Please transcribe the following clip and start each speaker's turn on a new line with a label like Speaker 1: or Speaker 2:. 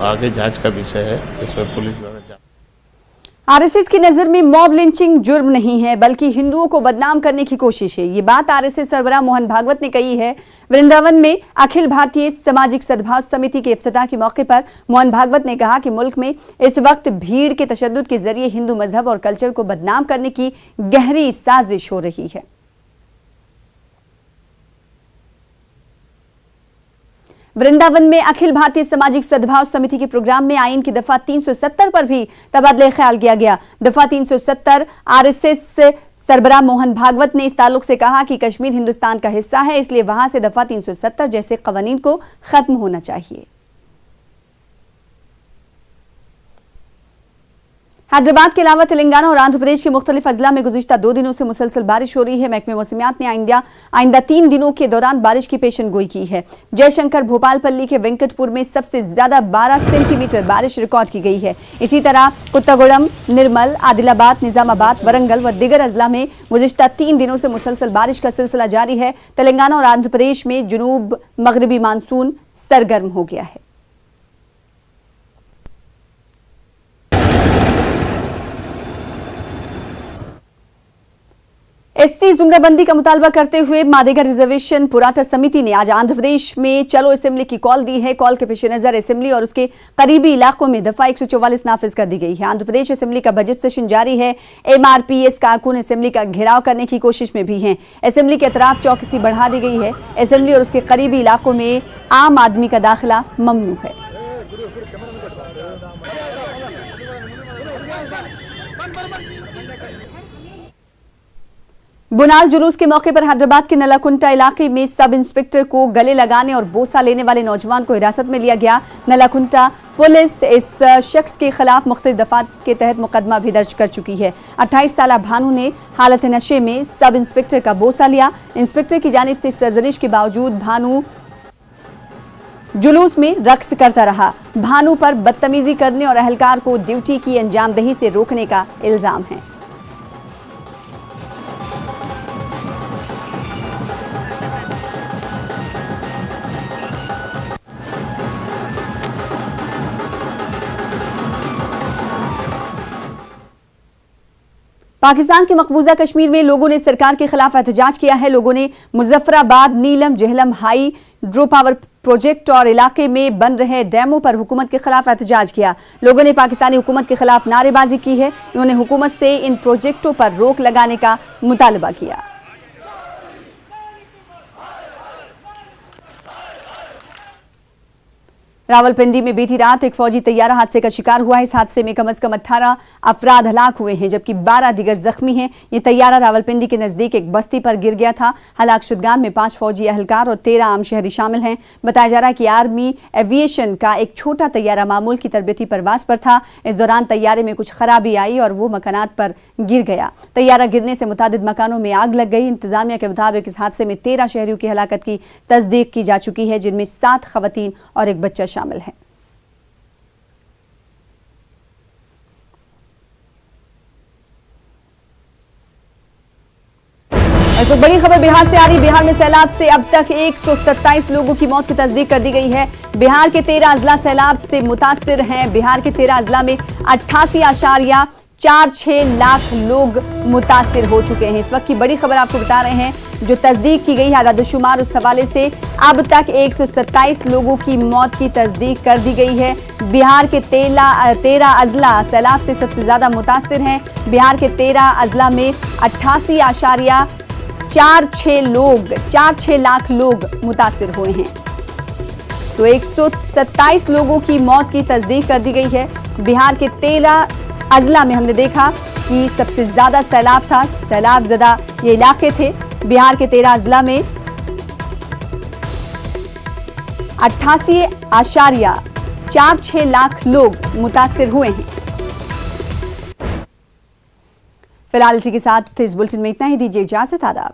Speaker 1: आगे जांच का विषय है, इसमें पुलिस द्वारा
Speaker 2: आरएसएस की नजर में मॉब लिंचिंग जुर्म नहीं है बल्कि हिंदुओं को बदनाम करने की कोशिश है। ये बात आरएसएस सरबराह मोहन भागवत ने कही है। वृंदावन में अखिल भारतीय सामाजिक सद्भाव समिति के इफ्तिताह के मौके पर मोहन भागवत ने कहा कि मुल्क में इस वक्त भीड़ के तशद्दुद के जरिए हिंदू मजहब और कल्चर को बदनाम करने की गहरी साजिश हो रही है। वृंदावन में अखिल भारतीय सामाजिक सद्भाव समिति के प्रोग्राम में आईन की दफा 370 पर भी तबादले ख्याल किया गया। दफा 370 आरएसएस सरबराह मोहन भागवत ने इस ताल्लुक से कहा कि कश्मीर हिंदुस्तान का हिस्सा है, इसलिए वहां से दफा 370 जैसे कवानीन को खत्म होना चाहिए। हैदराबाद के अलावा तेलंगाना और आंध्र प्रदेश के मुख्तलिफ अजला में गुज़िश्ता 2 दिनों से मुसलसल बारिश हो रही है। महकमे मौसमियात ने आइंदा 3 दिनों के दौरान बारिश की पेशन गोई की है। जयशंकर भोपालपल्ली के वेंकटपुर में सबसे ज्यादा 12 सेंटीमीटर बारिश रिकॉर्ड की गई है। इसी तरह कुत्तागुड़म, निर्मल, आदिलाबाद, निजामाबाद, वरंगल व दिगर अजला में गुज़िश्ता 3 दिनों से मुसलसल बारिश का सिलसिला जारी है। तेलंगाना और आंध्र प्रदेश में जुनूब मगरबी मानसून सरगर्म हो गया है। एसटी जुमराबंदी का मुतालबा करते हुए मादेगा रिजर्वेशन पुराटा समिति ने आज आंध्र प्रदेश में चलो असेंबली की कॉल दी है। कॉल के पेश नजर असेंबली और उसके करीबी इलाकों में दफा 144 नाफिज कर दी गई है। आंध्र प्रदेश असेंबली का बजट सेशन जारी है। एमआरपीएस कारकुन असेंबली का घेराव करने की कोशिश में भी हैं। असेंबली के अतराफ चौकसी बढ़ा दी गई है। असेंबली और उसके करीबी इलाकों में आम आदमी का दाखिला ममनू है। बुनाल जुलूस के मौके पर हैदराबाद के नलाकुंटा इलाके में सब इंस्पेक्टर को गले लगाने और बोसा लेने वाले नौजवान को हिरासत में लिया गया। नलाकुंटा पुलिस इस शख्स के खिलाफ मुख्तलिफ दफात के तहत मुकदमा भी दर्ज कर चुकी है। 28 साला भानु ने हालत नशे में सब इंस्पेक्टर का बोसा लिया। इंस्पेक्टर की जानिब से सरजनिश के बावजूद भानु जुलूस में रक्स करता रहा। भानु पर बदतमीजी करने और अहलकार को ड्यूटी की अंजामदही से रोकने का इल्जाम है। पाकिस्तान के मकबूजा कश्मीर में लोगों ने सरकार के खिलाफ एहतजाज किया है। लोगों ने मुजफ्फराबाद, नीलम, जेहलम हाइड्रो पावर प्रोजेक्ट और इलाके में बन रहे डैमों पर हुकूमत के खिलाफ एहतजाज किया। लोगों ने पाकिस्तानी हुकूमत के खिलाफ नारेबाजी की है। उन्होंने हुकूमत से इन प्रोजेक्टों पर रोक लगाने का मुतालबा किया। रावलपिंडी में बीती रात एक फौजी तैयारा हादसे का शिकार हुआ है। इस हादसे में कम से कम 18 अफराद हलाक हुए हैं जबकि 12 दीगर जख्मी हैं। ये तैयारा रावलपिंडी के नजदीक एक बस्ती पर गिर गया था। हलाक शुदगान में 5 फौजी अहलकार और 13 आम शहरी शामिल हैं। बताया जा रहा है कि आर्मी एविएशन का एक छोटा तैयारा मामूल की तरबियती परवाज पर था। इस दौरान तैयारे में कुछ खराबी आई और वो मकानात पर गिर गया। तैयारा गिरने से मुतादिद मकानों में आग लग गई। इंतजामिया के मुताबिक इस हादसे में 13 शहरियों की हलाकत की तस्दीक की जा चुकी है, जिनमें 7 खवातीन और एक बच्चा शामिल है। तो बड़ी खबर बिहार से आ रही। बिहार में सैलाब से अब तक 127 लोगों की मौत की तस्दीक कर दी गई है। बिहार के 13 अजला सैलाब से मुतासिर हैं। बिहार के 13 अजला में 88.46 लाख लोग मुतासिर हो चुके हैं। इस वक्त की बड़ी खबर आपको बता रहे हैं जो तस्दीक की गई है आदादुशुमार, उस हवाले से अब तक 127 लोगों की मौत की तस्दीक कर दी गई है। बिहार के 13 अजला सैलाब से सबसे ज्यादा मुतासिर हैं। बिहार के 13 अजला में 88.46 लाख लोग मुतासिर हुए हैं। तो 127 लोगों की मौत की तस्दीक कर दी गई है। बिहार के 13 अजला में हमने देखा कि सबसे ज्यादा सैलाब था, सैलाब ज़दा ये इलाके थे। बिहार के 13 अजला में 88.46 लाख लोग मुतासिर हुए हैं। फिलहाल इसी के साथ इस बुलेटिन में इतना ही। दीजिए इजाजत। आदाब।